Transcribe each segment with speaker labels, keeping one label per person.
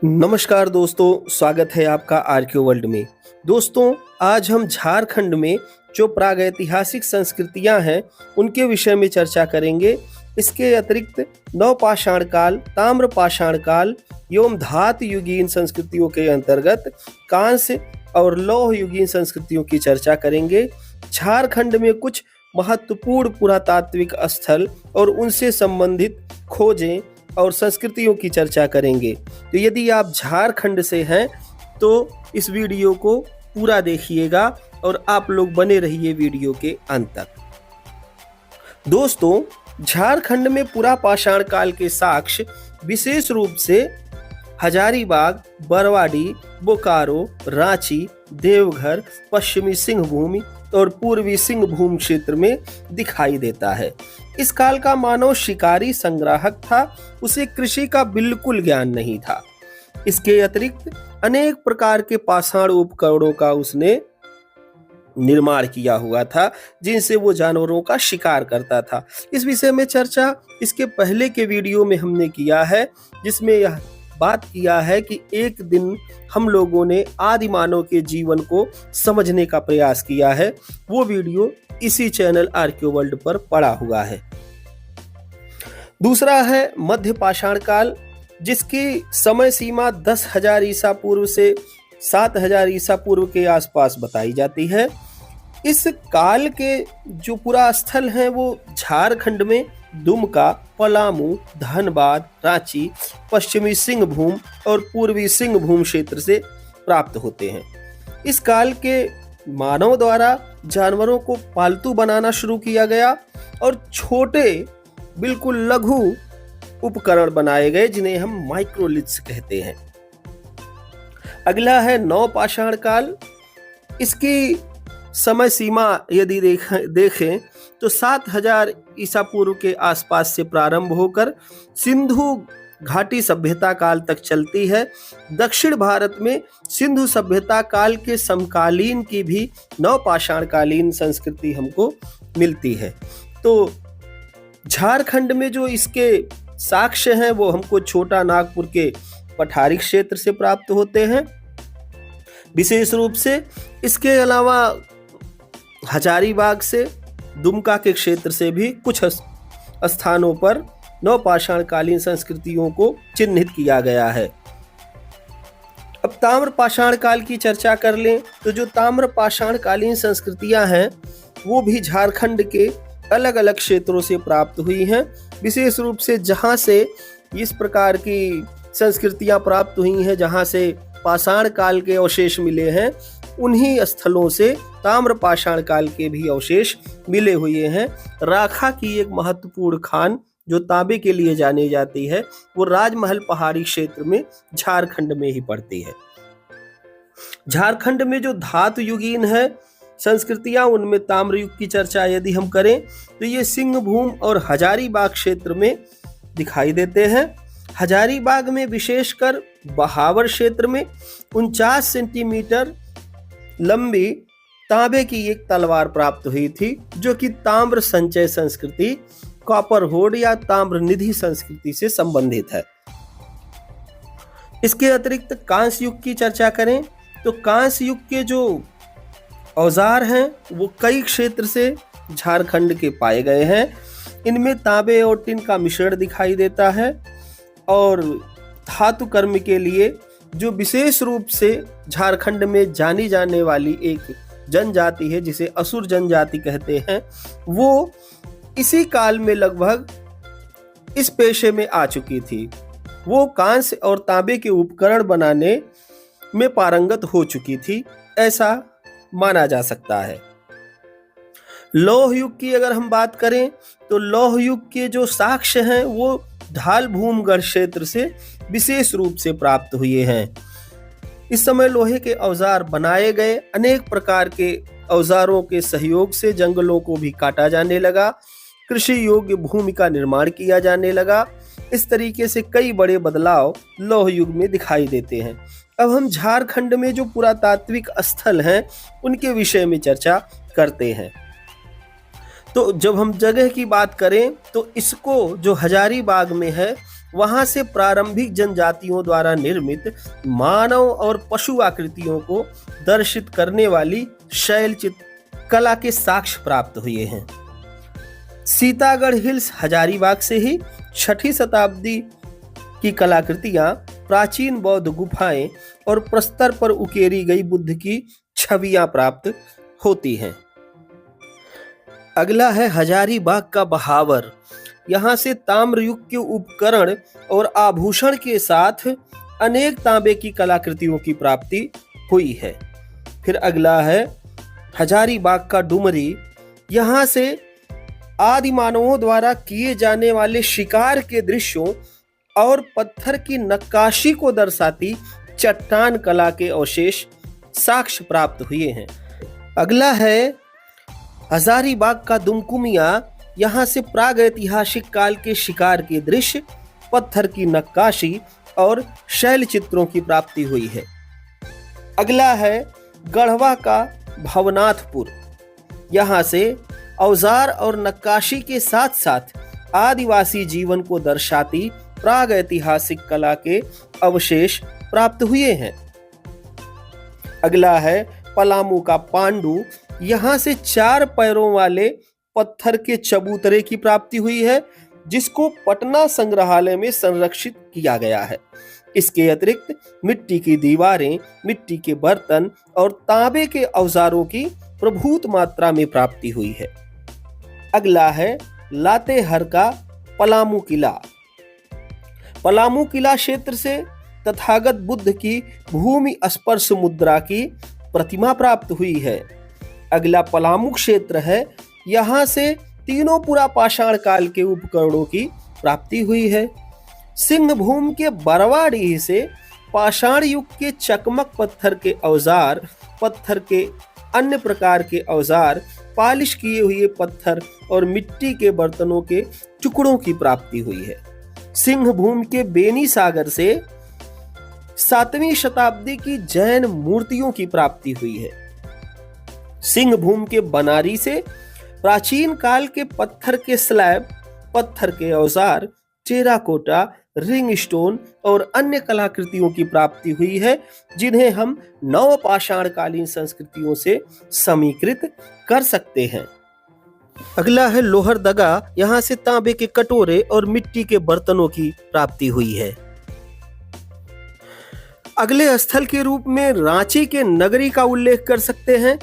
Speaker 1: नमस्कार दोस्तों, स्वागत है आपका आरक्यू वर्ल्ड में। दोस्तों, आज हम झारखंड में जो प्रागैतिहासिक संस्कृतियां हैं उनके विषय में चर्चा करेंगे। इसके अतिरिक्त नवपाषाण काल, ताम्रपाषाण काल एवं धातु युगीन संस्कृतियों के अंतर्गत कांस्य और लौह युगीन संस्कृतियों की चर्चा करेंगे। झारखंड में कुछ महत्वपूर्ण पुरातात्विक स्थल और उनसे संबंधित खोजें और संस्कृतियों की चर्चा करेंगे। तो यदि आप झारखंड से हैं तो इस वीडियो को पूरा देखिएगा और आप लोग बने रहिए वीडियो के अंत तक। दोस्तों, झारखंड में पुरापाषाण काल के साक्ष्य विशेष रूप से हजारीबाग, बरवाडी, बोकारो, रांची, देवघर, पश्चिमी सिंहभूम और पूर्वी सिंहभूम क्षेत्र में दिखाई देता है। इस काल का मानव शिकारी संग्राहक था, उसे कृषि का बिल्कुल ज्ञान नहीं था। इसके अतिरिक्त अनेक प्रकार के पाषाण उपकरणों का उसने निर्माण किया हुआ था, जिनसे वो जानवरों का शिकार करता था। इस विषय में चर्चा इसके पहले के वीडियो में हमने किया है, जिसमें यह बात किया है कि एक दिन हम लोगों ने आदि मानव के जीवन को समझने का प्रयास किया है। वो वीडियो इसी चैनल आरक्यू वर्ल्ड पर पड़ा हुआ है। दूसरा है मध्य पाषाण काल, जिसकी समय सीमा 10,000 ईसा पूर्व से 7,000 ईसा पूर्व के आसपास बताई जाती है। इस काल के जो पुरा स्थल हैं वो झारखंड में दुमका, पलामू, धनबाद, रांची, पश्चिमी सिंहभूम और पूर्वी सिंहभूम क्षेत्र से प्राप्त होते हैं। इस काल के मानव द्वारा जानवरों को पालतू बनाना शुरू किया गया और छोटे बिल्कुल लघु उपकरण बनाए गए, जिन्हें हम माइक्रोलिथ्स कहते हैं। अगला है नवपाषाण काल। इसकी समय सीमा यदि देखें तो 7,000 ईसा पूर्व के आसपास से प्रारंभ होकर सिंधु घाटी सभ्यता काल तक चलती है। दक्षिण भारत में सिंधु सभ्यता काल के समकालीन की भी नवपाषाण कालीन संस्कृति हमको मिलती है। तो झारखंड में जो इसके साक्ष्य हैं वो हमको छोटा नागपुर के पठारी क्षेत्र से प्राप्त होते हैं विशेष रूप से। इसके अलावा हजारीबाग से, दुमका के क्षेत्र से भी कुछ स्थानों पर नवपाषाण कालीन संस्कृतियों को चिन्हित किया गया है। अब ताम्रपाषाण काल की चर्चा कर लें तो जो ताम्रपाषाण कालीन संस्कृतियां हैं वो भी झारखंड के अलग अलग क्षेत्रों से प्राप्त हुई हैं। विशेष रूप से जहां से इस प्रकार की संस्कृतियां प्राप्त हुई हैं, जहां से पाषाण काल के अवशेष मिले हैं, उन्हीं स्थलों से ताम्रपाषाण काल के भी अवशेष मिले हुए हैं। राखा की एक महत्वपूर्ण खान जो तांबे के लिए जानी जाती है, वो राजमहल पहाड़ी क्षेत्र में झारखंड में ही पड़ती है। झारखंड में जो धातु युगीन है संस्कृतियां, उनमें ताम्र युग की चर्चा यदि हम करें तो ये सिंहभूम और हजारीबाग क्षेत्र में दिखाई देते हैं। हजारीबाग में विशेषकर बहावर क्षेत्र में 49 सेंटीमीटर लंबी तांबे की एक तलवार प्राप्त हुई थी, जो कि ताम्र संचय संस्कृति, कॉपर होड या ताम्र निधि संस्कृति से संबंधित है। इसके अतिरिक्त कांस्य युग की चर्चा करें तो कांस्य युग के जो औजार हैं वो कई क्षेत्र से झारखंड के पाए गए हैं। इनमें तांबे और टिन का मिश्रण दिखाई देता है और धातु कर्म के लिए जो विशेष रूप से झारखंड में जानी जाने वाली एक जनजाति है, जिसे असुर जनजाति कहते हैं, वो इसी काल में लगभग इस पेशे में आ चुकी थी। वो कांस्य और तांबे के उपकरण बनाने में पारंगत हो चुकी थी, ऐसा माना जा सकता है। लौह युग की अगर हम बात करें तो लौह युग के जो साक्ष्य हैं वो ढाल भूमगढ़ क्षेत्र से विशेष रूप से प्राप्त हुए हैं। इस समय लोहे के औजार बनाए गए। अनेक प्रकार के औजारों के सहयोग से जंगलों को भी काटा जाने लगा, कृषि योग्य भूमि का निर्माण किया जाने लगा। इस तरीके से कई बड़े बदलाव लौह युग में दिखाई देते हैं। अब हम झारखंड में जो पुरातात्विक स्थल हैं उनके विषय में चर्चा करते हैं। तो जब हम जगह की बात करें तो इसको जो हजारीबाग में है वहां से प्रारंभिक जनजातियों द्वारा निर्मित मानव और पशु आकृतियों को दर्शित करने वाली शैलचित्र कला के साक्ष्य प्राप्त हुए हैं। सीतागढ़ हिल्स हजारीबाग से ही 6ठी शताब्दी की कलाकृतियां, प्राचीन बौद्ध गुफाएं और प्रस्तर पर उकेरी गई बुद्ध की छवियां प्राप्त होती हैं। अगला है हजारीबाग का बहावर। यहाँ से ताम्र युग के उपकरण और आभूषण के साथ अनेक तांबे की कलाकृतियों की प्राप्ति हुई है। फिर अगला है हजारीबाग का डुमरी। यहाँ से आदि मानवों द्वारा किए जाने वाले शिकार के दृश्यों और पत्थर की नक्काशी को दर्शाती चट्टान कला के अवशेष साक्ष्य प्राप्त हुए हैं। अगला है हजारीबाग का दुमकुमिया। यहाँ से प्रागैतिहासिक काल के शिकार के दृश्य, पत्थर की नक्काशी और शैल चित्रों की प्राप्ति हुई है। अगला है गढ़वा का भवनाथपुर। यहाँ से औजार और नक्काशी के साथ साथ आदिवासी जीवन को दर्शाती प्रागैतिहासिक कला के अवशेष प्राप्त हुए हैं। अगला है पलामू का पांडु। यहाँ से 4 पैरों वाले पत्थर के चबूतरे की प्राप्ति हुई है, जिसको पटना संग्रहालय में संरक्षित किया गया है। इसके अतिरिक्त मिट्टी की दीवारें, मिट्टी के बर्तन और तांबे के औजारों की प्रभूत मात्रा में प्राप्ति हुई है। अगला है लातेहर का पलामू किला। पलामू किला क्षेत्र से तथागत बुद्ध की भूमि स्पर्श मुद्रा की प्रतिमा प्राप्त हुई है। अगला पलामू क्षेत्र है। यहाँ से तीनों पुरा पाषाण काल के उपकरणों की प्राप्ति हुई है। सिंहभूम के बरवाडीह से पाषाण युग के चकमक पत्थर के औजार, पत्थर के अन्य प्रकार के औजार, पालिश किए हुए पत्थर और मिट्टी के बर्तनों के टुकड़ों की प्राप्ति हुई है। सिंहभूम के बेनी सागर से 7वीं शताब्दी की जैन मूर्तियों की प्राप्ति हुई है। सिंहभूम के बनारी से प्राचीन काल के पत्थर के स्लैब, पत्थर के औजार, टेराकोटा, रिंग स्टोन और अन्य कलाकृतियों की प्राप्ति हुई है, जिन्हें हम नवपाषाणकालीन संस्कृतियों से समीकृत कर सकते हैं। अगला है लोहरदगा। यहाँ से तांबे के कटोरे और मिट्टी के बर्तनों की प्राप्ति हुई है। अगले स्थल के रूप में रांची के नगरी का उल्लेख कर सकते हैं।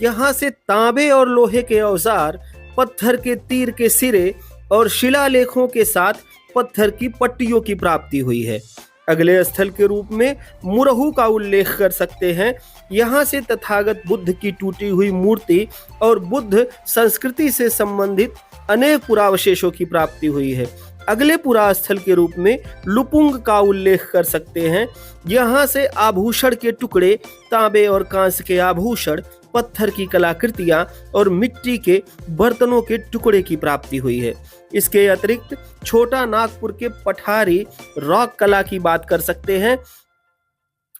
Speaker 1: यहाँ से तांबे और लोहे के औजार, पत्थर के तीर के सिरे और शिलालेखों के साथ पत्थर की पट्टियों की प्राप्ति हुई है। अगले स्थल के रूप में मुरहू का उल्लेख कर सकते हैं। यहाँ से तथागत बुद्ध की टूटी हुई मूर्ति और बुद्ध संस्कृति से संबंधित अनेक पुरावशेषों की प्राप्ति हुई है। अगले पुरा स्थल के रूप में लुपुंग का उल्लेख कर सकते हैं। यहाँ से आभूषण के टुकड़े, तांबे और कांस्य के आभूषण, पत्थर की कलाकृतियां और मिट्टी के बर्तनों के टुकड़े की प्राप्ति हुई है। इसके अतिरिक्त छोटा नागपुर के पठारी रॉक कला की बात कर सकते हैं,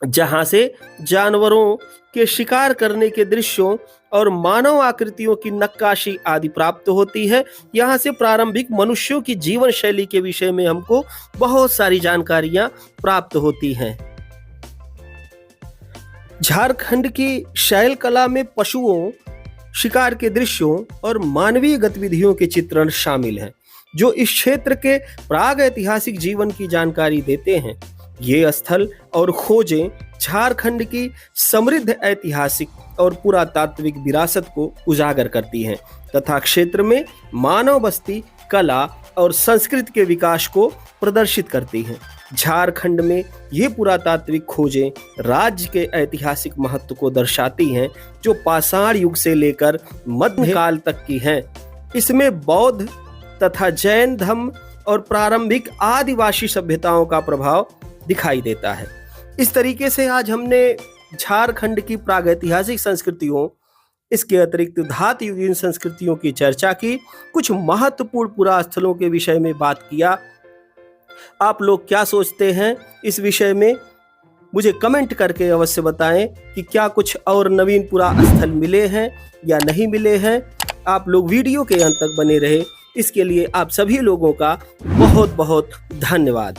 Speaker 1: जहां से जानवरों के शिकार करने के दृश्यों और मानव आकृतियों की नक्काशी आदि प्राप्त होती है। यहाँ से प्रारंभिक मनुष्यों की जीवन शैली के विषय में हमको बहुत सारी जानकारियां प्राप्त होती हैं। झारखंड की शैल कला में पशुओं, शिकार के दृश्यों और मानवीय गतिविधियों के चित्रण शामिल हैं, जो इस क्षेत्र के प्राग ऐतिहासिक जीवन की जानकारी देते हैं। ये स्थल और खोजें झारखंड की समृद्ध ऐतिहासिक और पुरातात्विक विरासत को उजागर करती हैं तथा क्षेत्र में मानव बस्ती, कला और संस्कृति के विकास को प्रदर्शित करती हैं। झारखंड में ये पुरातात्विक खोजें राज्य के ऐतिहासिक महत्व को दर्शाती हैं, जो पाषाण युग से लेकर मध्यकाल तक की हैं। इसमें बौद्ध तथा जैन धर्म और प्रारंभिक आदिवासी सभ्यताओं का प्रभाव दिखाई देता है। इस तरीके से आज हमने झारखंड की प्रागैतिहासिक संस्कृतियों, इसके अतिरिक्त धातु युगीन संस्कृतियों की चर्चा की, कुछ महत्वपूर्ण पुरास्थलों के विषय में बात किया। आप लोग क्या सोचते हैं इस विषय में? मुझे कमेंट करके अवश्य बताएं कि क्या कुछ और नवीन पुरा स्थल मिले हैं या नहीं मिले हैं। आप लोग वीडियो के अंत तक बने रहे, इसके लिए आप सभी लोगों का बहुत बहुत धन्यवाद।